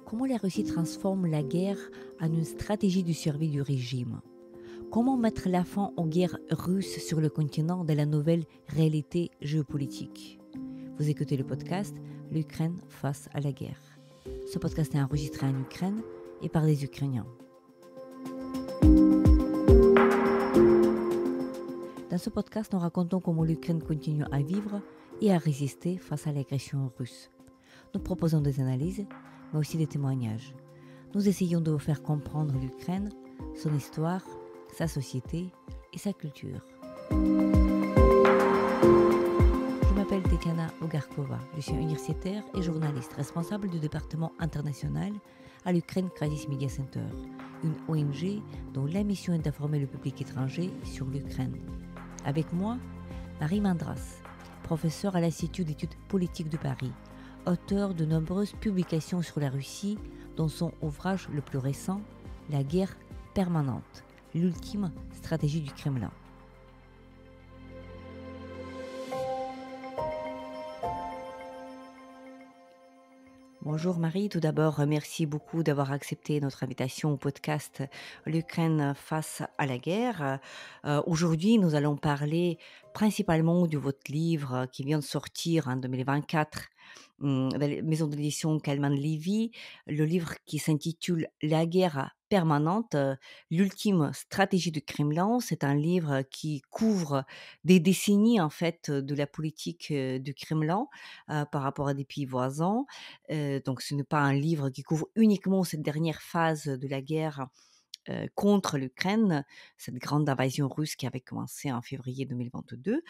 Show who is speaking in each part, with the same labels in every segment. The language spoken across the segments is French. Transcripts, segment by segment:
Speaker 1: Comment la Russie transforme la guerre en une stratégie de survie du régime? Comment mettre la fin aux guerres russes sur le continent de la nouvelle réalité géopolitique? Vous écoutez le podcast L'Ukraine face à la guerre. Ce podcast est enregistré en Ukraine et par des Ukrainiens. Dans ce podcast, nous racontons comment l'Ukraine continue à vivre et à résister face à l'agression russe. Nous proposons des analyses, mais aussi des témoignages. Nous essayons de vous faire comprendre l'Ukraine, son histoire, sa société et sa culture. Je m'appelle Tekana Ogarkova, je suis universitaire et journaliste responsable du département international à l'Ukraine Crisis Media Center, une ONG dont la mission est d'informer le public étranger sur l'Ukraine. Avec moi, Marie Mandras, professeure à l'Institut d'études politiques de Paris, auteur de nombreuses publications sur la Russie, dont son ouvrage le plus récent, La guerre permanente, l'ultime stratégie du Kremlin. Bonjour Marie, tout d'abord merci beaucoup d'avoir accepté notre invitation au podcast L'Ukraine face à la guerre. Aujourd'hui, nous allons parler principalement de votre livre qui vient de sortir en 2024 dans la maison d'édition Kalman Levy, le livre qui s'intitule La guerre permanente, l'ultime stratégie du Kremlin. C'est un livre qui couvre des décennies en fait de la politique du Kremlin par rapport à des pays voisins. Donc ce n'est pas un livre qui couvre uniquement cette dernière phase de la guerre contre l'Ukraine, cette grande invasion russe qui avait commencé en février 2022.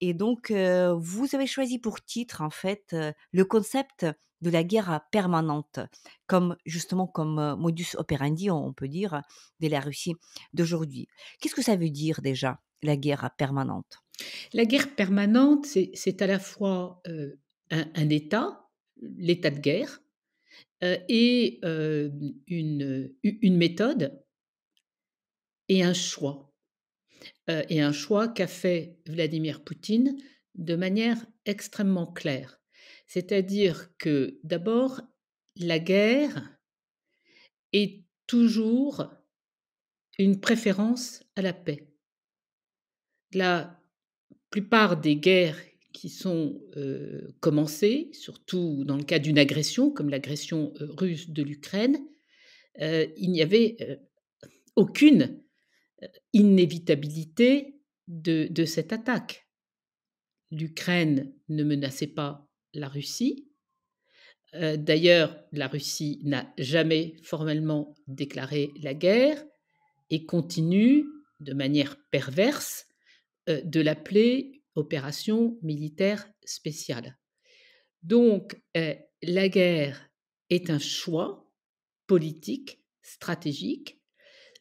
Speaker 1: Et donc, vous avez choisi pour titre, en fait, le concept de la guerre permanente, comme justement comme modus operandi, on peut dire, de la Russie d'aujourd'hui. Qu'est-ce que ça veut dire déjà, la guerre permanente?
Speaker 2: La guerre permanente, c'est à la fois un État, l'état de guerre, et une méthode et un choix. Et un choix qu'a fait Vladimir Poutine de manière extrêmement claire. C'est-à-dire que d'abord, la guerre est toujours une préférence à la paix. La plupart des guerres qui sont commencées, surtout dans le cas d'une agression, comme l'agression russe de l'Ukraine, il n'y avait aucune inévitabilité de cette attaque. L'Ukraine ne menaçait pas la Russie. D'ailleurs, la Russie n'a jamais formellement déclaré la guerre et continue, de manière perverse, de l'appeler opération militaire spéciale. Donc, la guerre est un choix politique, stratégique,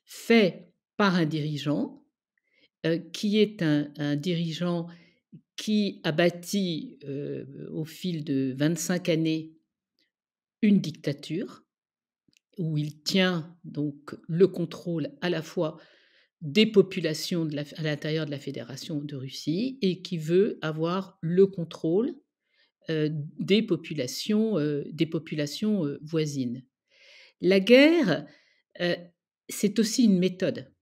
Speaker 2: fait par un dirigeant, qui est un dirigeant qui a bâti, au fil de 25 années, une dictature, où il tient donc le contrôle à la fois des populations à l'intérieur de la Fédération de Russie et qui veut avoir le contrôle des populations voisines. La guerre, euh, c'est aussi une méthode.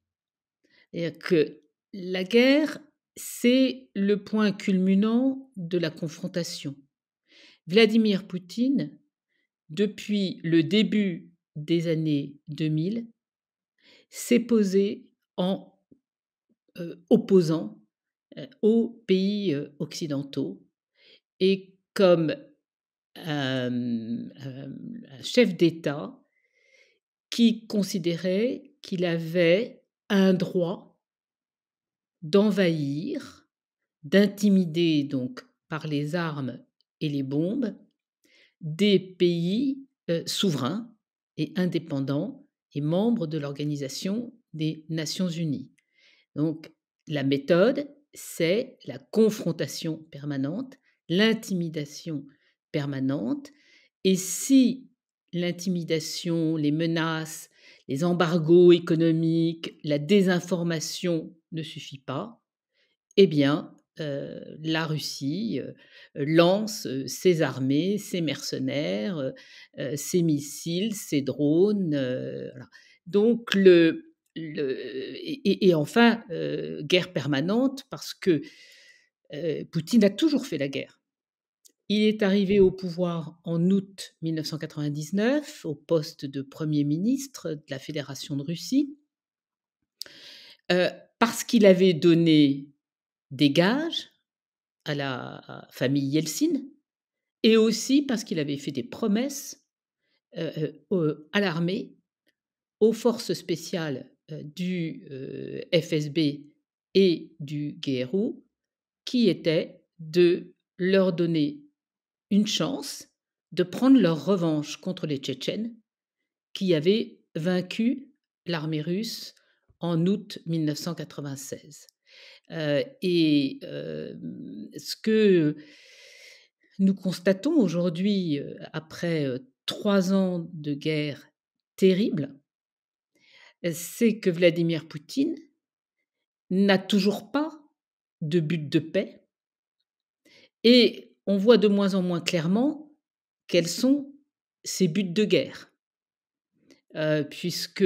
Speaker 2: C'est-à-dire que la guerre, c'est le point culminant de la confrontation. Vladimir Poutine, depuis le début des années 2000, s'est posé en opposant aux pays occidentaux et comme un chef d'État qui considérait qu'il avait un droit d'envahir, d'intimider donc par les armes et les bombes des pays souverains et indépendants et membres de l'Organisation des Nations Unies. Donc la méthode, c'est la confrontation permanente, l'intimidation permanente. Et si l'intimidation, les menaces, les embargos économiques, la désinformation ne suffit pas, eh bien, la Russie, lance, ses armées, ses mercenaires, ses missiles, ses drones, voilà. Donc et enfin, guerre permanente parce que, Poutine a toujours fait la guerre. Il est arrivé au pouvoir en août 1999 au poste de Premier ministre de la Fédération de Russie, heu, parce qu'il avait donné des gages à la famille Yeltsin et aussi parce qu'il avait fait des promesses, à l'armée, aux forces spéciales, du, FSB et du GRU, qui était de leur donner une chance de prendre leur revanche contre les Tchétchènes qui avaient vaincu l'armée russe en août 1996. Ce que nous constatons aujourd'hui, après, 3 ans de guerre terrible, c'est que Vladimir Poutine n'a toujours pas de but de paix et on voit de moins en moins clairement quels sont ses buts de guerre. Puisque,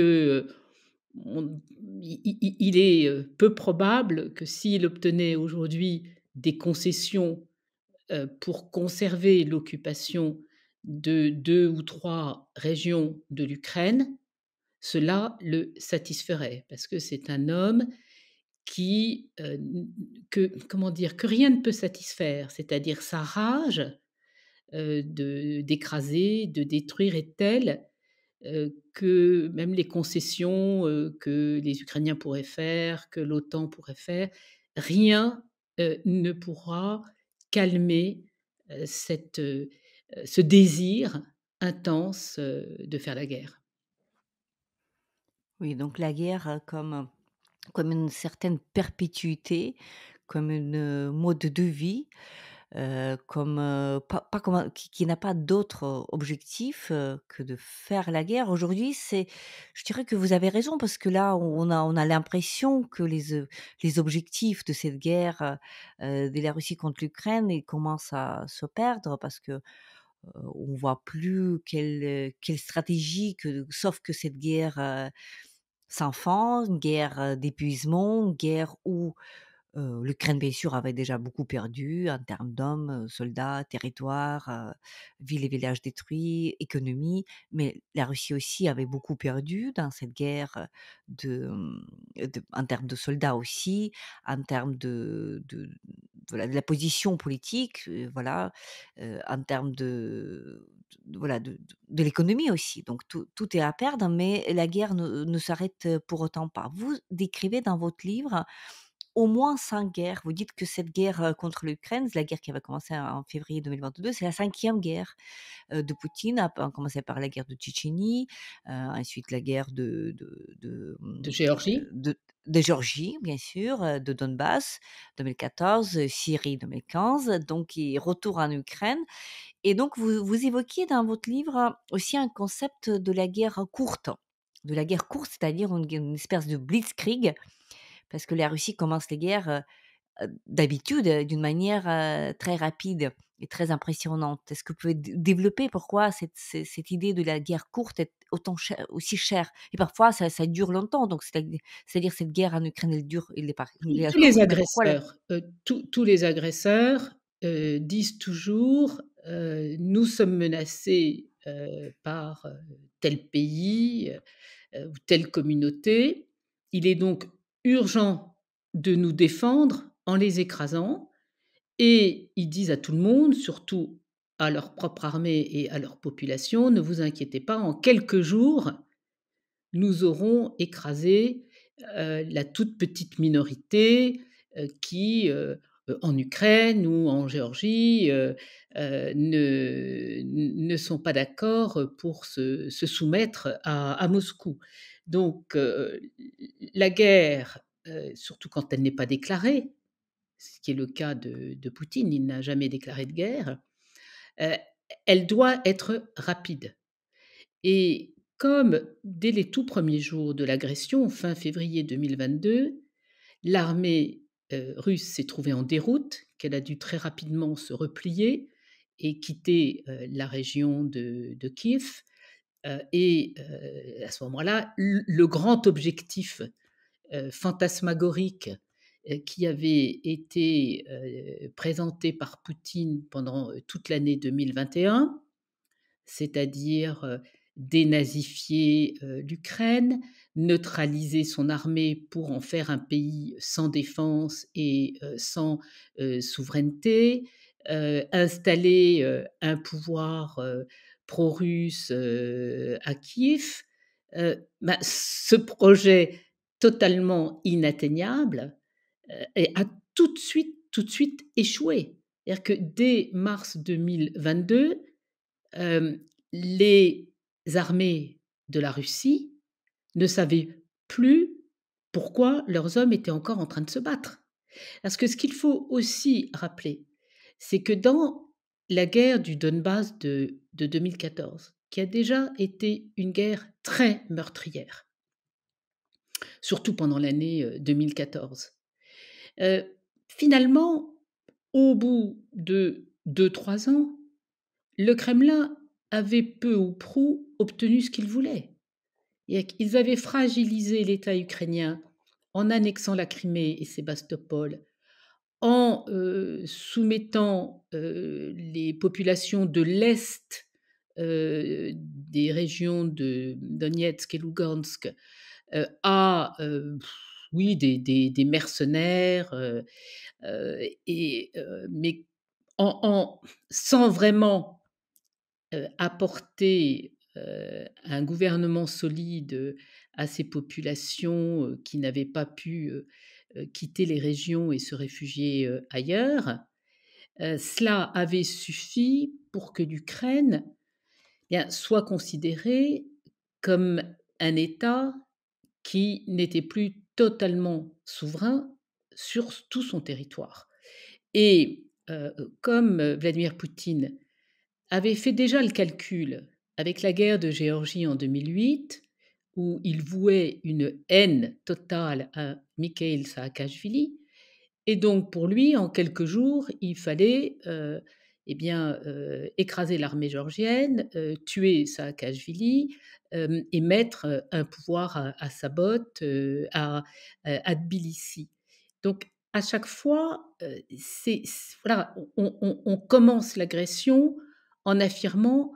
Speaker 2: on il est, peu probable que s'il obtenait aujourd'hui des concessions, pour conserver l'occupation de 2 ou 3 régions de l'Ukraine, cela le satisferait. Parce que c'est un homme qui, n que comment dire? Que rien ne peut satisfaire. C'est-à-dire sa rage, d'écraser, de détruire est telle, que même les concessions, que les Ukrainiens pourraient faire, que l'OTAN pourrait faire, rien, ne pourra calmer, ce désir intense, de faire la guerre.
Speaker 1: Oui, donc la guerre, comme une certaine perpétuité, comme une, mode de vie, comme, pas comme un qui n'a pas d'autre, objectif, que de faire la guerre. Aujourd'hui, je dirais que vous avez raison parce que là, on a l'impression que les objectifs de cette guerre, de la Russie contre l'Ukraine, ils commencent à se perdre parce que, on voit plus quelle stratégie que sauf que cette guerre, sans fin, une guerre, d'épuisement, une guerre où l'Ukraine, bien sûr, avait déjà beaucoup perdu en termes d'hommes, soldats, territoires, villes et villages détruits, économie. Mais la Russie aussi avait beaucoup perdu dans cette guerre, en termes de soldats aussi, en termes voilà, de la position politique, voilà, en termes voilà, de l'économie aussi. Donc tout est à perdre, mais la guerre ne s'arrête pour autant pas. Vous décrivez dans votre livre au moins 5 guerres. Vous dites que cette guerre, contre l'Ukraine, c'est la guerre qui avait commencé en février 2022, c'est la 5e guerre, de Poutine, à commencer par la guerre de Tchétchénie, ensuite la guerre
Speaker 2: De Géorgie?
Speaker 1: de Géorgie, bien sûr, de Donbass, 2014, Syrie 2015, donc et retour en Ukraine et donc vous évoquiez dans votre livre aussi un concept de la guerre courte. De la guerre courte, c'est-à-dire une espèce de blitzkrieg parce que la Russie commence les guerres, d'habitude, d'une manière, très rapide et très impressionnante. Est-ce que vous pouvez développer pourquoi cette idée de la guerre courte est autant chère aussi chère? Et parfois ça dure longtemps, donc c'est-à-dire cette guerre en Ukraine, elle dure elle est
Speaker 2: Tous les
Speaker 1: courte, mais pourquoi la
Speaker 2: agresseurs, tous les agresseurs, disent toujours, «Nous sommes menacés, par, tel pays, ou telle communauté. Il est donc urgent de nous défendre en les écrasant» et ils disent à tout le monde, surtout à leur propre armée et à leur population: «Ne vous inquiétez pas, en quelques jours, nous aurons écrasé, la toute petite minorité, qui, en Ukraine ou en Géorgie, ne sont pas d'accord, pour se soumettre à Moscou». Donc la guerre, surtout quand elle n'est pas déclarée, ce qui est le cas de Poutine, il n'a jamais déclaré de guerre, heu, elle doit être rapide. Et comme dès les tout premiers jours de l'agression, fin février 2022, l'armée russe s'est trouvée en déroute, qu'elle a dû très rapidement se replier et quitter, la région de Kiev, à ce moment-là, le grand objectif, fantasmagorique, qui avait été, présenté par Poutine pendant, toute l'année 2021, c'est-à-dire, dénazifier, l'Ukraine, neutraliser son armée pour en faire un pays sans défense et sans, souveraineté, installer, un pouvoir, pro-russe, à Kiev. Ce projet totalement inatteignable, et a tout de suite échoué. C'est-à-dire que dès mars 2022, Hem, les armées de la Russie ne savaient plus pourquoi leurs hommes étaient encore en train de se battre. Parce que ce qu'il faut aussi rappeler, c'est que dans la guerre du Donbass de 2014, qui a déjà été une guerre très meurtrière, surtout pendant l'année, 2014, heu, finalement, au bout de 2 3 ans, le Kremlin avait peu ou prou obtenu ce qu'il voulait. Et qu'ils avaient fragilisé l'État ukrainien en annexant la Crimée et Sébastopol, en, soumettant, les populations de l'est, des régions de Donetsk et Lugansk, à, oui, des mercenaires, mais sans vraiment apporter, un gouvernement solide, à ces populations, qui n'avaient pas pu, quitter les régions et se réfugier, ailleurs, cela avait suffi pour que l'Ukraine, bien, soit considérée comme un État qui n'était plus totalement souverain sur tout son territoire et comme, Vladimir Poutine avait fait déjà le calcul avec la guerre de Géorgie en 2008, où il vouait une haine totale à Mikhail Saakashvili. Et donc pour lui, en quelques jours, il fallait, écraser l'armée géorgienne, tuer Saakashvili, et mettre, un pouvoir à sa botte, à Tbilissi. Donc à chaque fois, voilà, on commence l'agression en affirmant,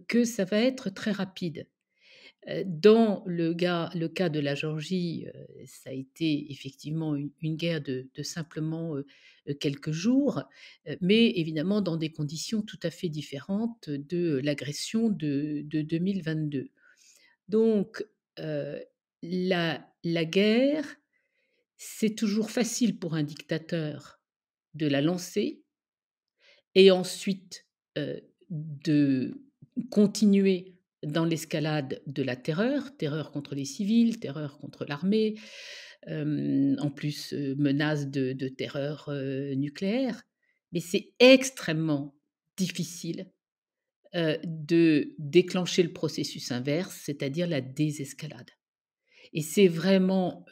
Speaker 2: que ça va être très rapide. Dans le cas de la Géorgie, ça a été effectivement une guerre de simplement, quelques jours, mais évidemment dans des conditions tout à fait différentes de l'agression de 2022. Donc, la guerre, c'est toujours facile pour un dictateur de la lancer et ensuite, de continuer dans l'escalade de la terreur, terreur contre les civils, terreur contre l'armée, en plus, menace de terreur, nucléaire. Mais c'est extrêmement difficile, de déclencher le processus inverse, c'est-à-dire la désescalade. Et c'est vraiment,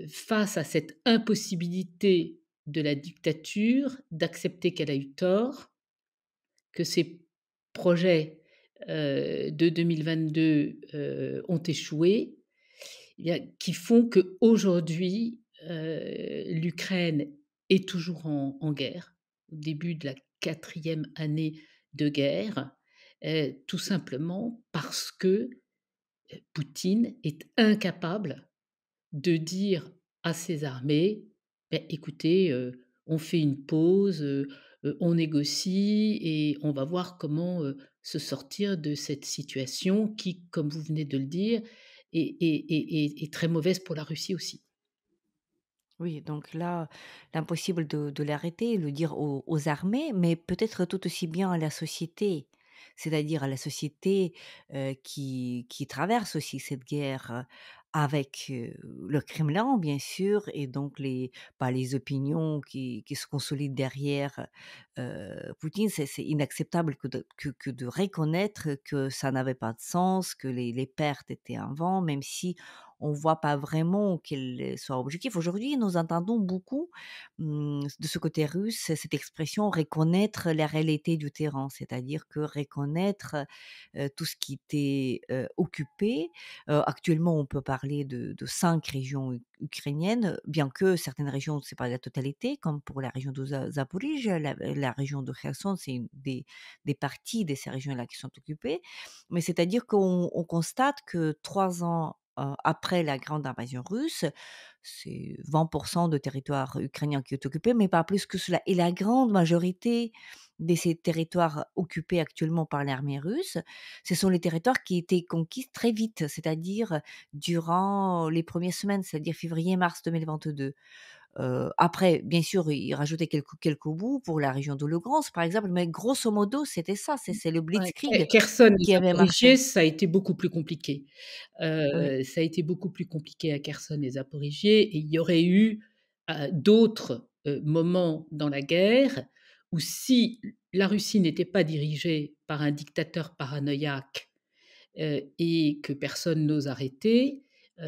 Speaker 2: face à cette impossibilité de la dictature d'accepter qu'elle a eu tort, que ces projets, de 2022, ont échoué, eh bien, qui font qu'aujourd'hui, l'Ukraine est toujours en guerre, au début de la 4e année de guerre, tout simplement parce que, Poutine est incapable de dire à ses armées: «Beh, écoutez, on fait une pause, on négocie et on va voir comment, se sortir de cette situation qui, comme vous venez de le dire, est très mauvaise pour la Russie aussi».
Speaker 1: Oui, donc là, l'impossible de l'arrêter, le dire aux armées, mais peut-être tout aussi bien à la société. C'est-à-dire à la société, qui traverse aussi cette guerre, avec, le Kremlin bien sûr et donc les opinions qui se consolident derrière, Poutine. C'est inacceptable que de reconnaître que ça n'avait pas de sens, que les pertes étaient un vent, même si on voit pas vraiment quel est son objectif. Aujourd'hui, nous entendons beaucoup, de ce côté russe, cette expression «reconnaître la réalité du terrain», c'est-à-dire que reconnaître, tout ce qui était, occupé. Actuellement, on peut parler de 5 régions ukrainiennes, bien que certaines régions, c'est pas la totalité, comme pour la région de Zaporijia, la région de Kherson, c'est une des parties de ces régions-là qui sont occupées. Mais c'est-à-dire qu'on constate que 3 ans, après la grande invasion russe, c'est 20 de territoire ukrainien qui est occupé, mais pas plus que cela. Et la grande majorité de ces territoires occupés actuellement par l'armée russe, ce sont les territoires qui étaient conquis très vite, c'est-à-dire durant les premières semaines, c'est-à-dire février-mars 2022. Après, bien sûr, ils rajoutaient quelques bouts pour la région de Lugansk, par exemple, mais grosso modo, c'était ça, c'est le
Speaker 2: Ouais,
Speaker 1: blitzkrieg
Speaker 2: Kherson et
Speaker 1: qui avait marché.
Speaker 2: Zaporijie, ça a été beaucoup plus compliqué.
Speaker 1: Oui,
Speaker 2: Ça a été beaucoup plus compliqué à Kherson et Zaporijie et il y aurait eu, d'autres, moments dans la guerre où si la Russie n'était pas dirigée par un dictateur paranoïaque, et que personne n'ose arrêter, ça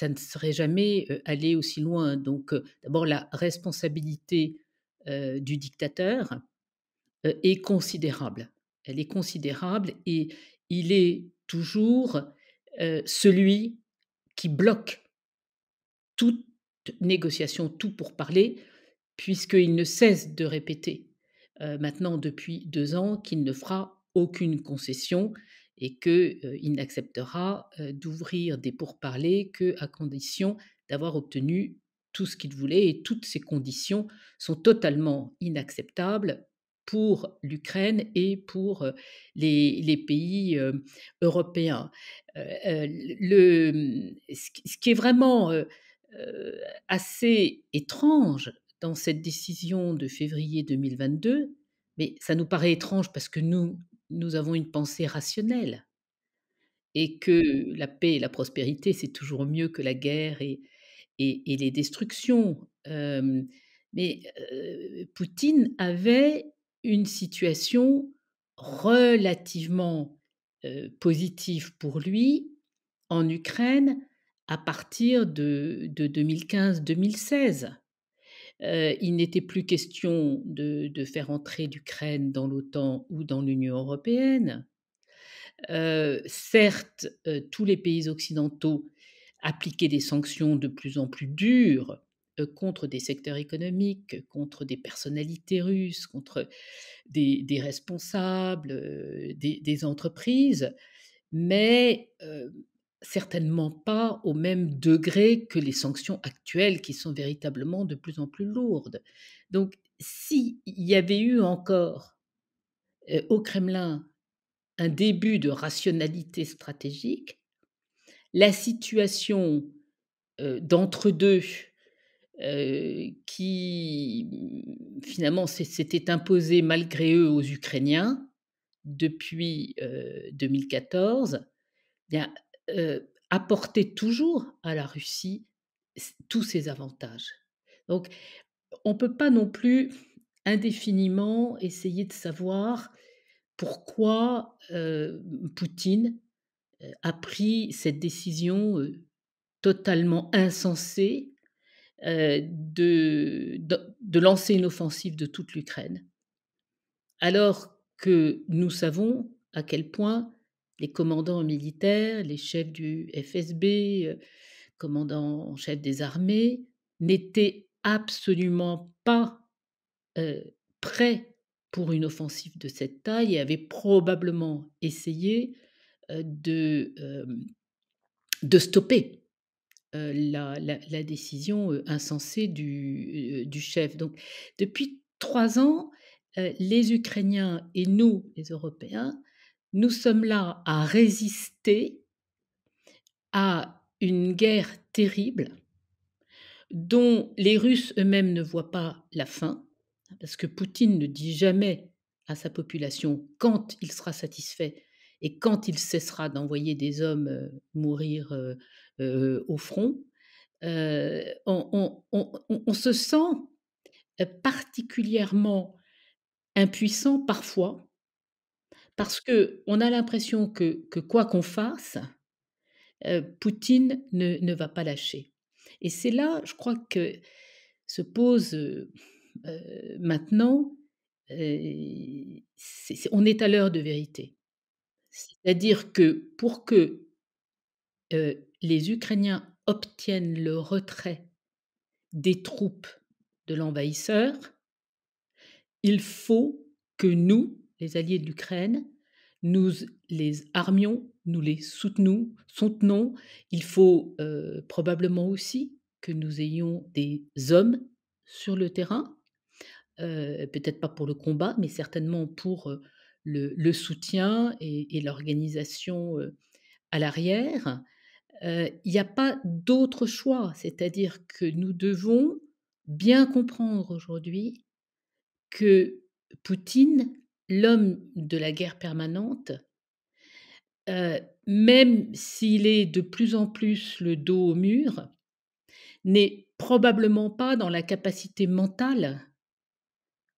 Speaker 2: ne serait jamais, allé aussi loin. Donc, d'abord la responsabilité, du dictateur est considérable. Elle est considérable et il est toujours, celui qui bloque toute négociation, tout pourparler, puisqu'il ne cesse de répéter, maintenant depuis 2 ans qu'il ne fera aucune concession et que, il n'acceptera, d'ouvrir des pourparlers qu'à condition d'avoir obtenu tout ce qu'il voulait et toutes ces conditions sont totalement inacceptables pour l'Ukraine et pour, les pays, européens. Ce qui est vraiment, heu, assez étrange dans cette décision de février 2022, mais ça nous paraît étrange parce que nous avons une pensée rationnelle et que la paix et la prospérité, c'est toujours mieux que la guerre et les destructions. Mais, Poutine avait une situation relativement, positive pour lui en Ukraine à partir de 2015-2016. Il n'était plus question de faire entrer l'Ukraine dans l'OTAN ou dans l'Union européenne. Certes, tous les pays occidentaux appliquaient des sanctions de plus en plus dures, contre des secteurs économiques, contre des personnalités russes, contre des responsables, des entreprises, mais certainement pas au même degré que les sanctions actuelles qui sont véritablement de plus en plus lourdes. Donc s'il y avait eu encore, au Kremlin, un début de rationalité stratégique, la situation, d'entre-deux, qui, finalement s'était imposée malgré eux aux Ukrainiens depuis, 2014, bien, apportait toujours à la Russie tous ses avantages. Donc on ne peut pas non plus indéfiniment essayer de savoir pourquoi, Poutine, a pris cette décision, totalement insensée, de lancer une offensive de toute l'Ukraine. Alors que nous savons à quel point les commandants militaires, les chefs du FSB, commandants en chef des armées, n'étaient absolument pas, heu, prêts pour une offensive de cette taille et avaient probablement essayé, de stopper, la décision, insensée du chef. Donc depuis 3 ans, les Ukrainiens et nous, les Européens, nous sommes là à résister à une guerre terrible dont les Russes eux-mêmes ne voient pas la fin, parce que Poutine ne dit jamais à sa population quand il sera satisfait et quand il cessera d'envoyer des hommes, mourir, au front. On se sent, particulièrement impuissant parfois, parce qu'on a l'impression que quoi qu'on fasse, Poutine ne va pas lâcher. Et c'est là, je crois, que se pose, maintenant, on est à l'heure de vérité. C'est-à-dire que pour que, les Ukrainiens obtiennent le retrait des troupes de l'envahisseur, il faut que nous, les alliés de l'Ukraine, nous les armions, nous les soutenons. Il faut, probablement aussi que nous ayons des hommes sur le terrain, peut-être pas pour le combat, mais certainement pour, le soutien et l'organisation, à l'arrière. Il y a pas d'autre choix, c'est-à-dire que nous devons bien comprendre aujourd'hui que Poutine, l'homme de la guerre permanente, même s'il est de plus en plus le dos au mur, n'est probablement pas dans la capacité mentale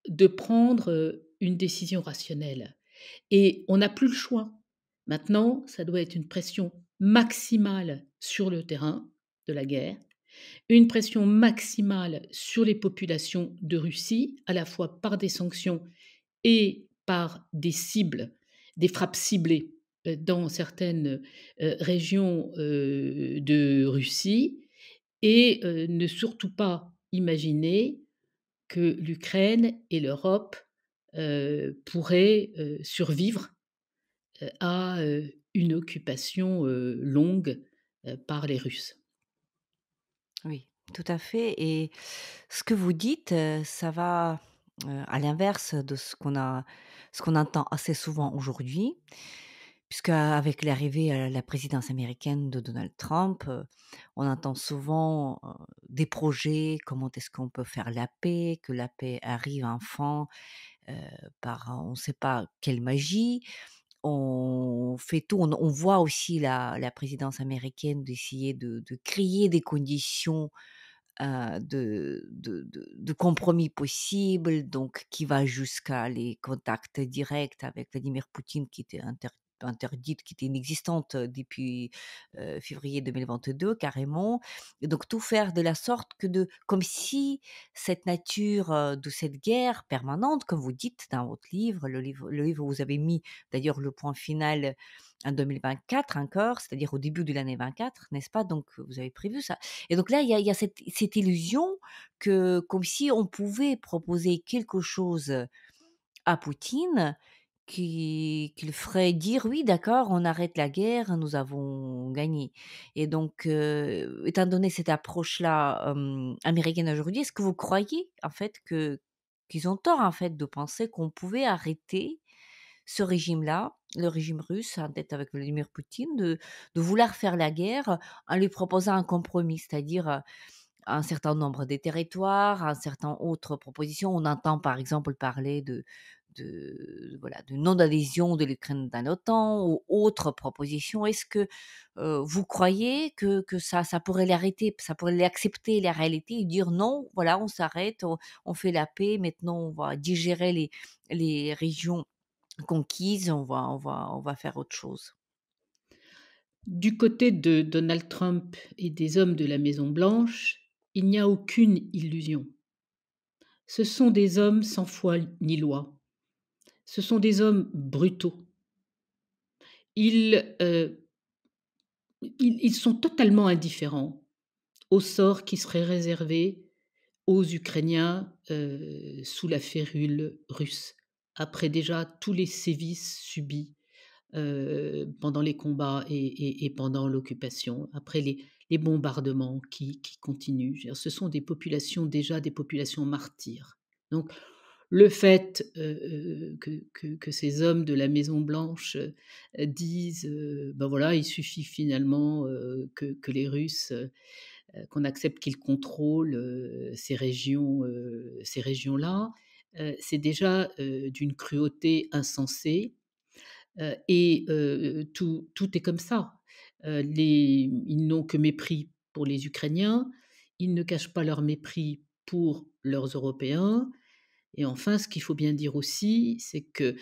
Speaker 2: de prendre, une décision rationnelle. Et on n'a plus le choix. Maintenant, ça doit être une pression maximale sur le terrain de la guerre, une pression maximale sur les populations de Russie, à la fois par des sanctions et par des cibles, des frappes ciblées, dans certaines, régions, de Russie et ne surtout pas imaginer que l'Ukraine et l'Europe, pourraient, survivre, à, une occupation, longue, par les Russes.
Speaker 1: Oui, tout à fait et ce que vous dites, ça va, à l'inverse de ce qu'on entend assez souvent aujourd'hui, puisqu'avec l'arrivée à la présidence américaine de Donald Trump, on entend souvent, des projets, comment est-ce qu'on peut faire la paix, que la paix arrive enfin, heu, par on ne sait pas quelle magie. On fait tout, on voit aussi la présidence américaine d'essayer de créer des conditions de compromis possibles, donc qui va jusqu'à les contacts directs avec Vladimir Poutine qui était interdite, qui était inexistante depuis février 2022 carrément. Et donc tout faire de la sorte que comme si cette nature de cette guerre permanente, comme vous dites dans votre livre, le livre où vous avez mis d'ailleurs le point final en 2024 encore, c'est-à-dire au début de l'année 24, n'est-ce pas? Donc vous avez prévu ça. Et donc là, il y a cette illusion que comme si on pouvait proposer quelque chose à Poutine qui le ferait dire: «Oui, d'accord, on arrête la guerre, nous avons gagné» et donc étant donné cette approche-là, américaine aujourd'hui, est-ce que vous croyez en fait qu'ils ont tort en fait de penser qu'on pouvait arrêter ce régime-là, le régime russe en tête avec Vladimir Poutine, de vouloir faire la guerre en lui proposant un compromis? C'est-à-dire, un certain nombre des territoires, un certain autres propositions. On entend par exemple parler voilà, de non-adhésion de l'Ukraine dans l'OTAN ou autres propositions. Est-ce que, vous croyez que ça pourrait l'arrêter, ça pourrait l'accepter la réalité et dire: «Non, voilà, on s'arrête, on fait la paix, maintenant on va digérer les régions conquises, on va faire autre chose»?
Speaker 2: Du côté de Donald Trump et des hommes de la Maison Blanche, il n'y a aucune illusion. Ce sont des hommes sans foi ni loi. Ce sont des hommes brutaux. Ils, ils sont totalement indifférents au sort qui serait réservé aux Ukrainiens, sous la férule russe, après déjà tous les sévices subis, pendant les combats et pendant l'occupation, après les bombardements qui continuent. Je veux dire, ce sont des populations, déjà des populations martyres. Donc le fait, que ces hommes de la Maison Blanche, disent, ben voilà, il suffit finalement, que les Russes, qu'on accepte qu'ils contrôlent, ces régions-là, c'est déjà, d'une cruauté insensée, et tout est comme ça. Ils n'ont que mépris pour les Ukrainiens, ils ne cachent pas leur mépris pour leurs Européens, Et enfin, ce qu'il faut bien dire aussi, c'est que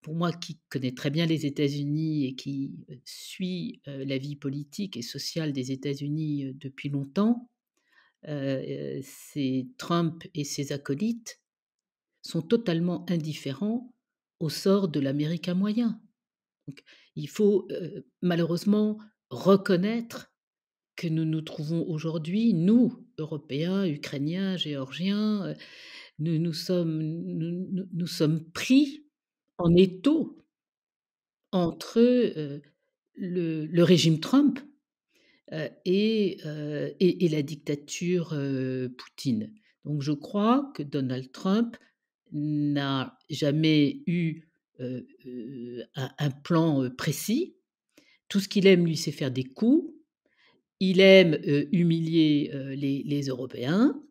Speaker 2: pour moi qui connais très bien les États-Unis et qui, suit, la vie politique et sociale des États-Unis, depuis longtemps, c'est Trump et ses acolytes sont totalement indifférents au sort de l'Américain moyen. Donc il faut, malheureusement reconnaître que nous nous trouvons aujourd'hui, nous, Européens, Ukrainiens, Géorgiens, nous sommes pris en étau entre, le régime Trump, et la dictature, Poutine. Donc je crois que Donald Trump n'a jamais eu, un plan, précis. Tout ce qu'il aime, lui, c'est faire des coups. Il aime, humilier, les Européens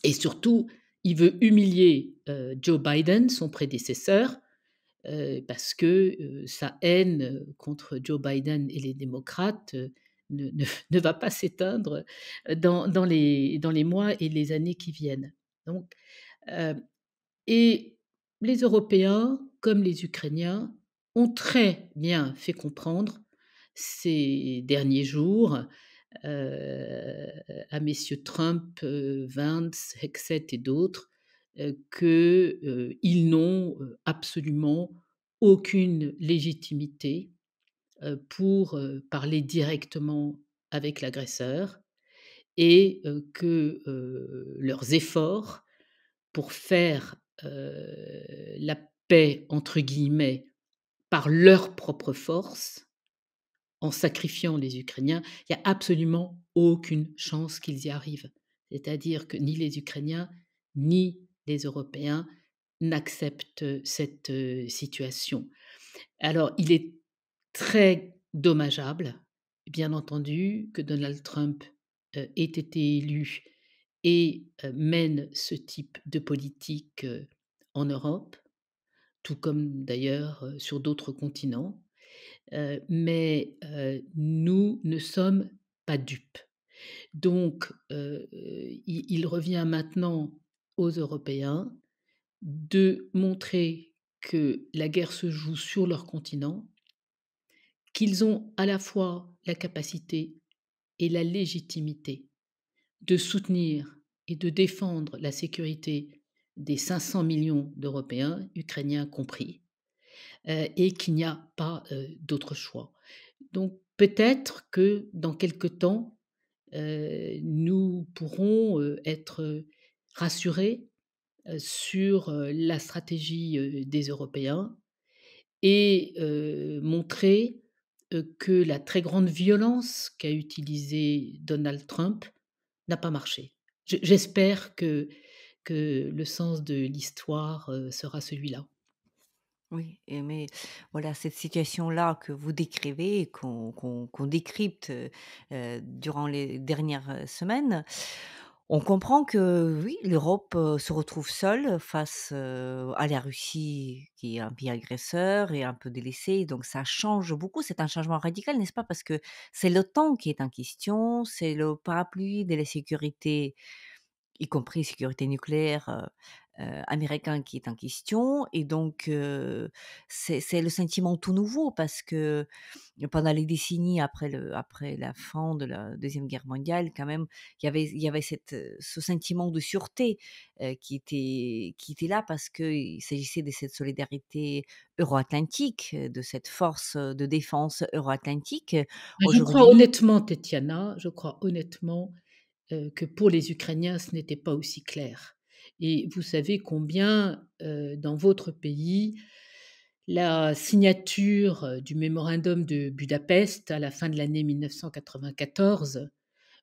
Speaker 2: et surtout, il veut humilier, Joe Biden, son prédécesseur, parce que, sa haine, contre Joe Biden et les démocrates, ne va pas s'éteindre, dans les mois et les années qui viennent. Donc, heu et les Européens, comme les Ukrainiens, ont très bien fait comprendre ces derniers jours, à messieurs Trump, Vance, Hegseth et d'autres, qu'ils n'ont, absolument aucune légitimité, pour, parler directement avec l'agresseur et que, leurs efforts pour faire, «la paix» entre guillemets par leur propre force, en sacrifiant les Ukrainiens, il y a absolument aucune chance qu'ils y arrivent. C'est-à-dire que ni les Ukrainiens, ni les Européens n'acceptent cette, situation. Alors il est très dommageable, bien entendu, que Donald Trump, ait été élu et mène ce type de politique, en Europe, tout comme d'ailleurs, sur d'autres continents. Mais nous ne sommes pas dupes. Donc il revient maintenant aux Européens de montrer que la guerre se joue sur leur continent, qu'ils ont à la fois la capacité et la légitimité de soutenir et de défendre la sécurité des 500 millions d'Européens, Ukrainiens compris, et qu'il n'y a pas, d'autre choix. Donc peut-être que dans quelque temps, nous pourrons, être rassurés, sur, la stratégie, des Européens et montrer, que la très grande violence qu'a utilisée Donald Trump n'a pas marché. J'espère que le sens de l'histoire, sera celui-là.
Speaker 1: Oui, mais voilà, cette situation-là que vous décrivez et qu'on décrypte, durant les dernières, semaines, on comprend que oui, l'Europe, se retrouve seule face, à la Russie qui est un pays agresseur et un peu délaissé, donc ça change beaucoup. C'est un changement radical, n'est-ce pas? Parce que c'est l'OTAN qui est en question, c'est le parapluie de la sécurité, y compris sécurité nucléaire, américain qui est en question, et donc c'est le sentiment tout nouveau parce que pendant les décennies après la fin de la deuxième guerre mondiale, quand même, il y avait ce sentiment de sûreté, qui était là parce qu'il s'agissait de cette solidarité euro-atlantique, de cette force, de défense euro-atlantique.
Speaker 2: Je crois
Speaker 1: Aujourd'hui
Speaker 2: honnêtement, Tetiana, je crois honnêtement, que pour les Ukrainiens, ce n'était pas aussi clair et vous savez combien, dans votre pays, la signature, du mémorandum de Budapest à la fin de l'année 1994,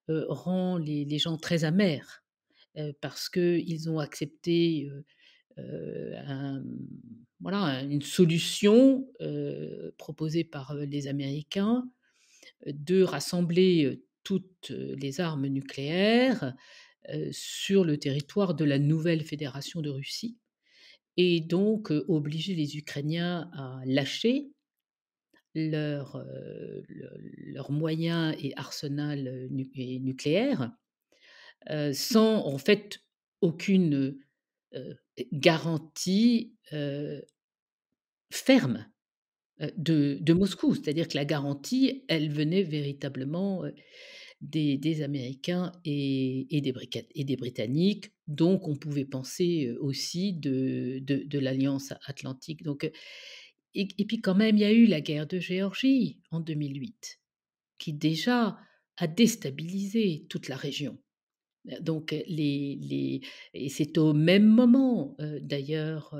Speaker 2: rend les gens très amers, parce qu'ils ont accepté, un voilà, une solution, proposée par, les Américains, de rassembler, toutes, les armes nucléaires, sur le territoire de la nouvelle fédération de Russie et donc obliger les Ukrainiens à lâcher leurs moyens et arsenal, nucléaire, sans en fait aucune, garantie, ferme, de Moscou. C'est-à-dire que la garantie, elle venait véritablement, des Américains et des Britanniques, donc on pouvait penser, aussi de l'Alliance atlantique, donc et puis quand même, il y a eu la guerre de Géorgie en 2008, qui déjà a déstabilisé toute la région. Donc les et c'est au même moment, d'ailleurs,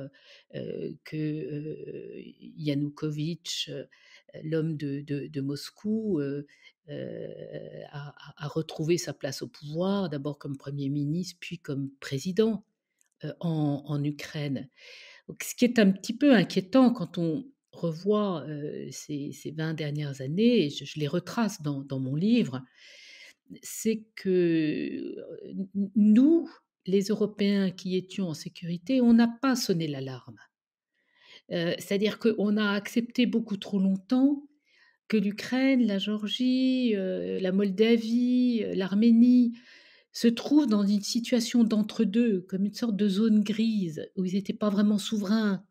Speaker 2: que, Yanukovych, l'homme de Moscou, a retrouvé sa place au pouvoir, d'abord comme Premier ministre, puis comme président, en Ukraine. Donc ce qui est un petit peu inquiétant quand on revoit, ces 20 dernières années, et je les retrace dans mon livre, c'est que, nous, les Européens qui étions en sécurité, on n'a pas sonné l'alarme. C'est-à-dire qu'on a accepté beaucoup trop longtemps que l'Ukraine, la Géorgie, la Moldavie, l'Arménie se trouvent dans une situation d'entre-deux, comme une sorte de zone grise où ils n'étaient pas vraiment souverains,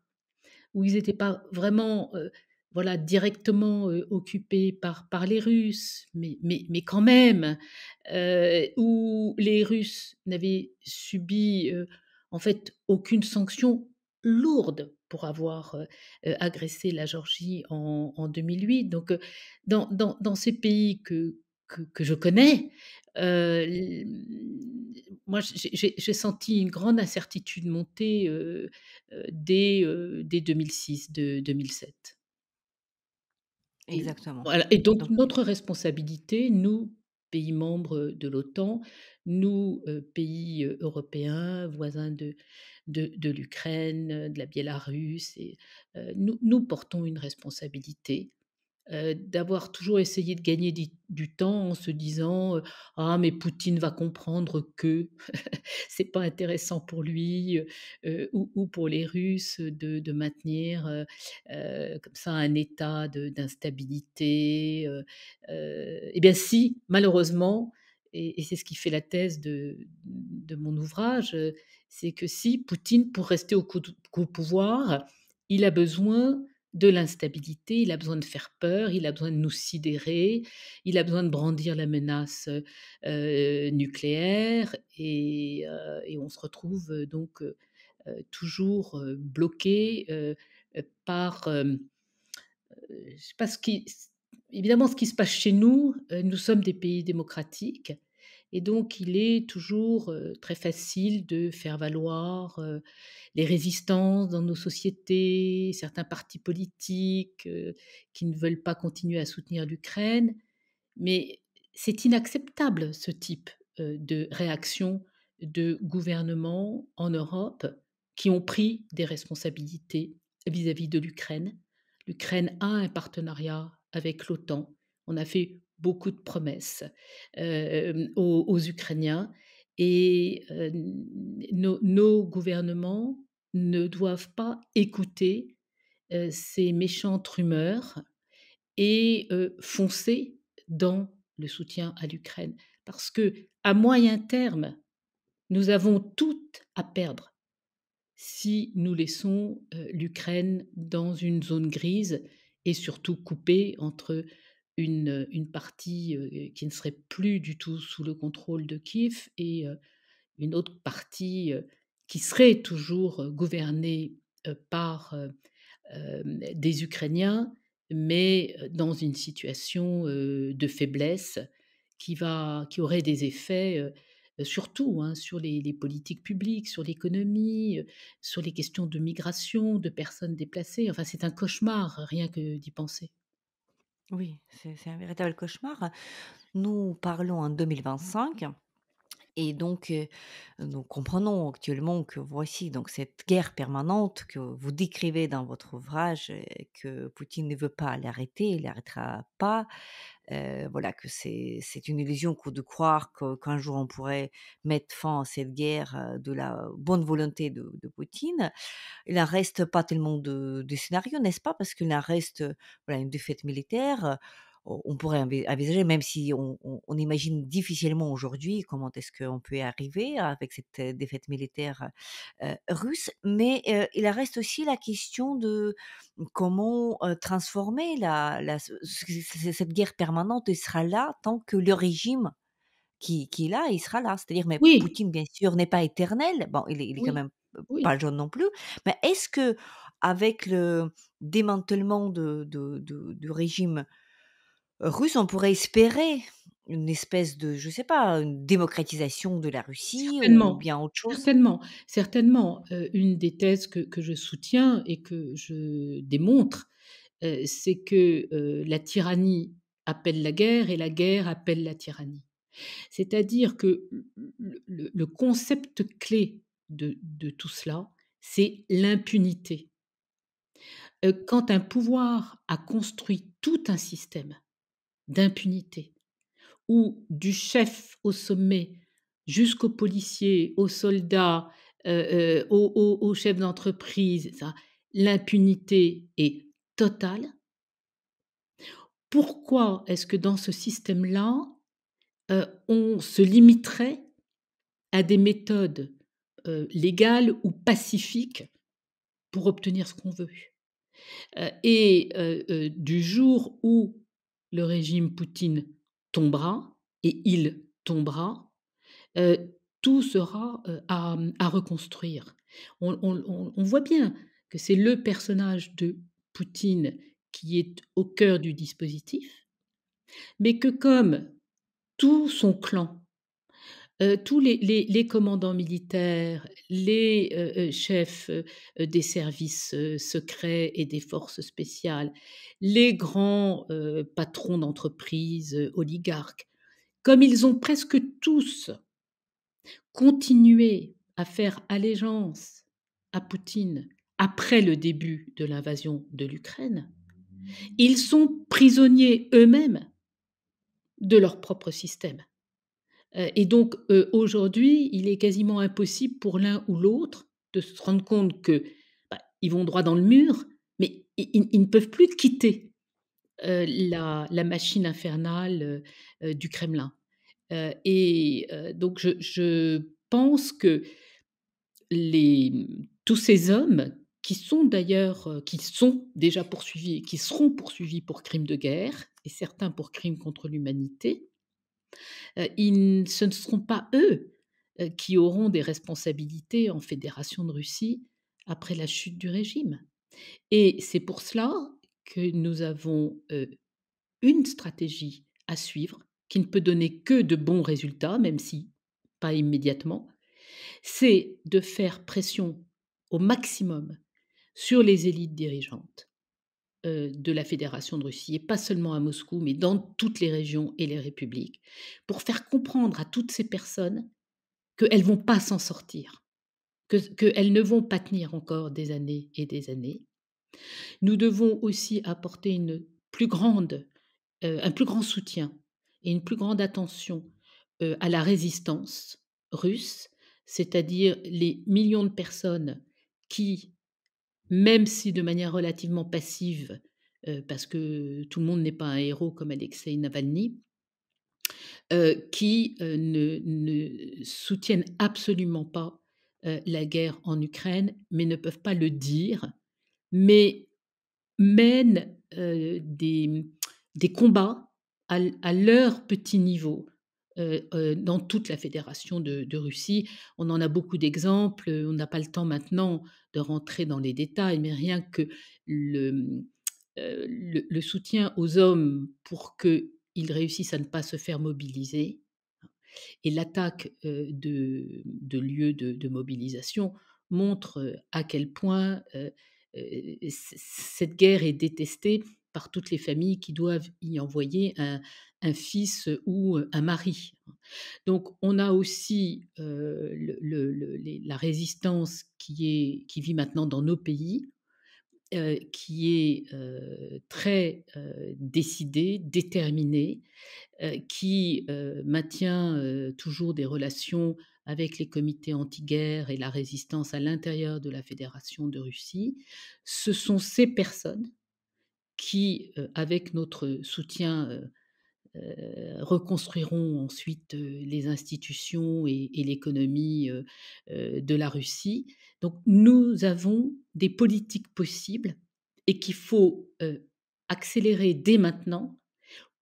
Speaker 2: où ils n'étaient pas vraiment, voilà, directement, occupés par les Russes, mais quand même, où les Russes n'avaient subi, en fait, aucune sanction lourde pour avoir, agressé la Géorgie en 2008. Donc, dans ces pays que je connais, l moi j'ai senti une grande incertitude monter, dès 2006, de 2007. Et
Speaker 1: Exactement.
Speaker 2: voilà, et donc
Speaker 1: Donc
Speaker 2: notre responsabilité, nous, pays membres de l'OTAN, nous, pays, européens, voisins de l'Ukraine, de la Biélorusse, et nous portons une responsabilité, d'avoir toujours essayé de gagner du temps en se disant, «Ah mais Poutine va comprendre que». C'est pas intéressant pour lui, ou pour les Russes de maintenir, comme ça un état d'instabilité, et bien si, malheureusement, et c'est ce qui fait la thèse de mon ouvrage, c'est que si Poutine, pour rester au pouvoir, il a besoin de l'instabilité, il a besoin de faire peur, il a besoin de nous sidérer, il a besoin de brandir la menace, nucléaire, et on se retrouve, donc toujours, bloqué, par, je sais pas ce qui s évidemment ce qui se passe chez nous, nous sommes des pays démocratiques, et donc il est toujours, très facile de faire valoir, les résistances dans nos sociétés, certains partis politiques, qui ne veulent pas continuer à soutenir l'Ukraine. Mais c'est inacceptable, ce type, de réaction de gouvernements en Europe qui ont pris des responsabilités vis-à-vis de l'Ukraine. L'Ukraine a un partenariat avec l'OTAN. On a fait beaucoup de promesses, aux Ukrainiens, et nos gouvernements ne doivent pas écouter, ces méchantes rumeurs, et foncer dans le soutien à l'Ukraine. Parce que à moyen terme, nous avons tout à perdre si nous laissons, l'Ukraine dans une zone grise, et surtout coupée entre une partie, qui ne serait plus du tout sous le contrôle de Kiev, et une autre partie, qui serait toujours, gouvernée, par, des Ukrainiens, mais dans une situation, de faiblesse, qui aurait des effets, surtout, hein, sur les politiques publiques, sur l'économie, sur les questions de migration, de personnes déplacées. Enfin, c'est un cauchemar, rien que d'y penser.
Speaker 1: oui, c'est un véritable cauchemar. Nous parlons en 2025. Et donc, nous comprenons actuellement que voici donc cette guerre permanente que vous décrivez dans votre ouvrage, que Poutine ne veut pas l'arrêter, il l'arrêtera pas. Voilà, que c'est une illusion que de croire qu'un jour on pourrait mettre fin à cette guerre, de la bonne volonté de Poutine. Il n'en reste pas tellement de scénarios, n'est-ce pas? Parce qu'il en reste, voilà, une défaite militaire. on pourrait envisager, même si on imagine difficilement aujourd'hui comment est-ce qu'on peut y arriver avec cette, défaite militaire, russe. Mais, il reste aussi la question de comment, transformer la cette guerre permanente. Elle sera là tant que le régime qui est là, il sera là. C'est-à-dire, mais
Speaker 2: Oui,
Speaker 1: Poutine, bien sûr, n'est pas éternel. Bon, il est quand
Speaker 2: oui,
Speaker 1: même,
Speaker 2: oui.
Speaker 1: pas jeune non plus. Mais est-ce que avec le démantèlement du régime russe, on pourrait espérer une espèce de, je sais pas, une démocratisation de la Russie ou
Speaker 2: Certainement,
Speaker 1: bien autre chose?
Speaker 2: certainement, certainement. Une des thèses que je soutiens et que je démontre, c'est que, la tyrannie appelle la guerre et la guerre appelle la tyrannie. C'est-à-dire que le concept clé de tout cela, c'est l'impunité. Quand un pouvoir a construit tout un système d'impunité, où du chef au sommet jusqu'aux policiers, aux soldats, aux chefs d'entreprise, ça, l'impunité est totale. Pourquoi est-ce que dans ce système-là, on se limiterait à des méthodes, légales ou pacifiques pour obtenir ce qu'on veut? Du jour où le régime Poutine tombera, et il tombera, tout sera, à reconstruire. On voit bien que c'est le personnage de Poutine qui est au cœur du dispositif, mais que comme tout son clan, tous les commandants militaires, les, chefs, des services, secrets et des forces spéciales, les grands, patrons d'entreprises, oligarques, comme ils ont presque tous continué à faire allégeance à Poutine après le début de l'invasion de l'Ukraine, ils sont prisonniers eux-mêmes de leur propre système. Et donc, aujourd'hui, il est quasiment impossible pour l'un ou l'autre de se rendre compte que, bah, ils vont droit dans le mur, mais ils ne peuvent plus quitter, la machine infernale, du Kremlin. Donc je pense que tous ces hommes qui sont d'ailleurs, qui sont déjà poursuivis et qui seront poursuivis pour crimes de guerre et certains pour crimes contre l'humanité, ce ne seront pas eux, qui auront des responsabilités en Fédération de Russie après la chute du régime. Et c'est pour cela que nous avons, une stratégie à suivre qui ne peut donner que de bons résultats, même si pas immédiatement, c'est de faire pression au maximum sur les élites dirigeantes, de la Fédération de Russie et pas seulement à Moscou, mais dans toutes les régions et les républiques, pour faire comprendre à toutes ces personnes qu'elles vont pas s'en sortir, qu'elles ne vont pas tenir encore des années et des années. Nous devons aussi apporter un plus grand soutien et une plus grande attention, à la résistance russe, c'est-à-dire les millions de personnes qui, même si de manière relativement passive, parce que tout le monde n'est pas un héros comme Alexeï Navalny, qui, ne soutiennent absolument pas, la guerre en Ukraine, mais ne peuvent pas le dire, mais mènent, des combats à leur petit niveau, dans toute la fédération de Russie. On en a beaucoup d'exemples, on n'a pas le temps maintenant de rentrer dans les détails, mais rien que le, le soutien aux hommes pour qu'ils réussissent à ne pas se faire mobiliser et l'attaque, de lieux de mobilisation montre, à quel point, cette guerre est détestée par toutes les familles qui doivent y envoyer un fils ou un mari. Donc on a aussi, la résistance qui vit maintenant dans nos pays, qui est, très, décidée, déterminée, qui, maintient, toujours des relations avec les comités anti-guerre et la résistance à l'intérieur de la Fédération de Russie. Ce sont ces personnes qui, avec notre soutien, reconstruiront ensuite, les institutions et l'économie, de la Russie. Donc nous avons des politiques possibles et qu'il faut, accélérer dès maintenant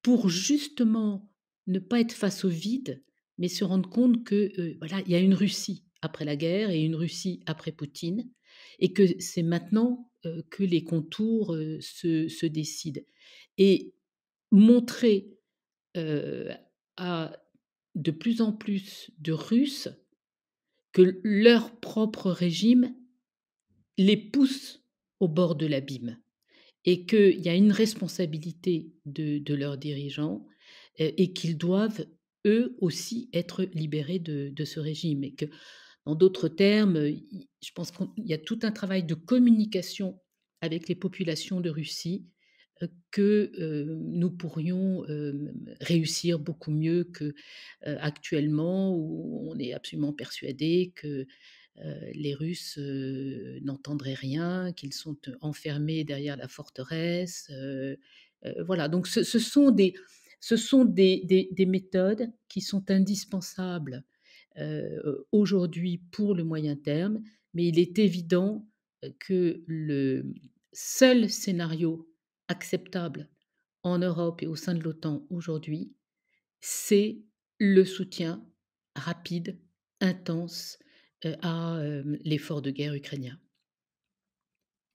Speaker 2: pour justement ne pas être face au vide, mais se rendre compte que, voilà, il y a une Russie après la guerre et une Russie après Poutine et que c'est maintenant, que les contours, se décident et montrer, heu, à de plus en plus de Russes que leur propre régime les pousse au bord de l'abîme et qu'il y a une responsabilité de leurs dirigeants, et qu'ils doivent eux aussi être libérés de ce régime et que, en d'autres termes, je pense qu'il y a tout un travail de communication avec les populations de Russie, que, nous pourrions, réussir beaucoup mieux que, actuellement où on est absolument persuadé que, les Russes, n'entendraient rien, qu'ils sont, enfermés derrière la forteresse, voilà. Donc ce sont des méthodes qui sont indispensables, aujourd'hui pour le moyen terme, mais il est évident, que le seul scénario acceptable en Europe et au sein de l'OTAN aujourd'hui, c'est le soutien rapide, intense, à, l'effort de guerre ukrainien.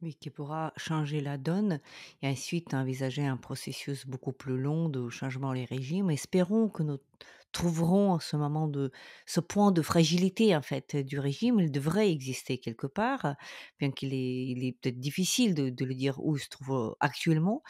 Speaker 1: Oui, qui pourra changer la donne et ensuite envisager un processus beaucoup plus long de changement des régimes. Espérons que nous trouverons ce point de fragilité en fait du régime. Il devrait exister quelque part, bien qu'il est peut-être difficile de le dire où il se trouve actuellement.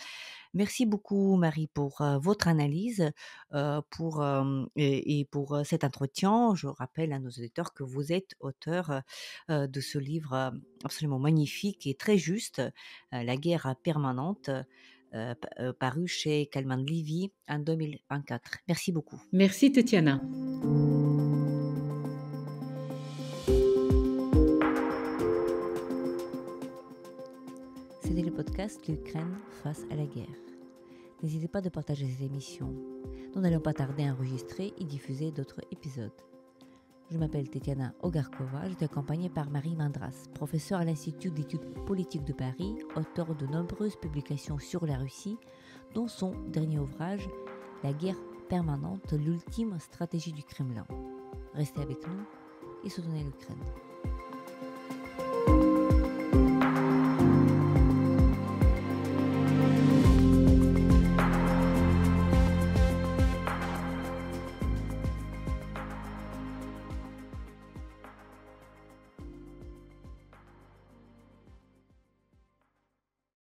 Speaker 1: Merci beaucoup Marie pour votre analyse, et pour cet entretien. Je rappelle à nos auditeurs que vous êtes auteur de ce livre absolument magnifique et très juste, La guerre permanente, paru chez Calman Livy en 2024. Merci beaucoup.
Speaker 2: Merci Tetiana.
Speaker 1: C'était le podcast L'Ukraine face à la guerre. N'hésitez pas de partager cette émission. Nous n'allons pas tarder à enregistrer et diffuser d'autres épisodes. Je m'appelle Tetiana Ogarkova, j'étais accompagnée par Marie Mandras, professeure à l'Institut d'études politiques de Paris, auteure de nombreuses publications sur la Russie, dont son dernier ouvrage La guerre permanente, l'ultime stratégie du Kremlin. Restez avec nous et soutenez l'Ukraine.